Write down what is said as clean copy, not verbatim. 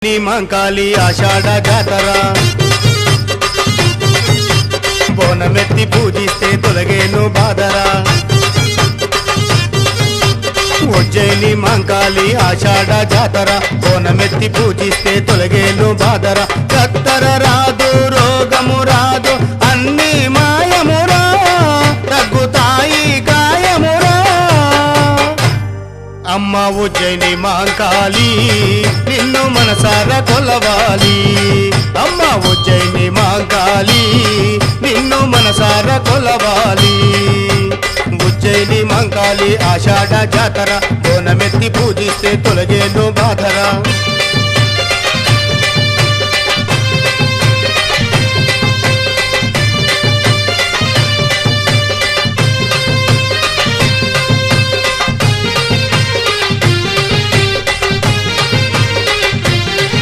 నీ మంకాళి ఆషాఢ జాతర బోనమెత్తి పూజిస్తే తొలగేను బాదరా ఉజ్జయిని మంకాళి ఆషాఢ జాతర బోనమెత్తి పూజిస్తే తొలగేను బాదరా కత్తర రాదు రోగము రాదు అన్ని మాయమురా తగ్గుతాయి కాయమురా అమ్మ ఉజ్జయిని మంకాళి నిన్ను మనసారా కొలవాలి అమ్మ ఉజ్జయిని మంకాళి నిన్ను మనసారా కొలవాలి ఉజ్జయిని మంకాళి ఆషాఢ జాతర బోనమెత్తి పూజిస్తే తొలగేను బాధరా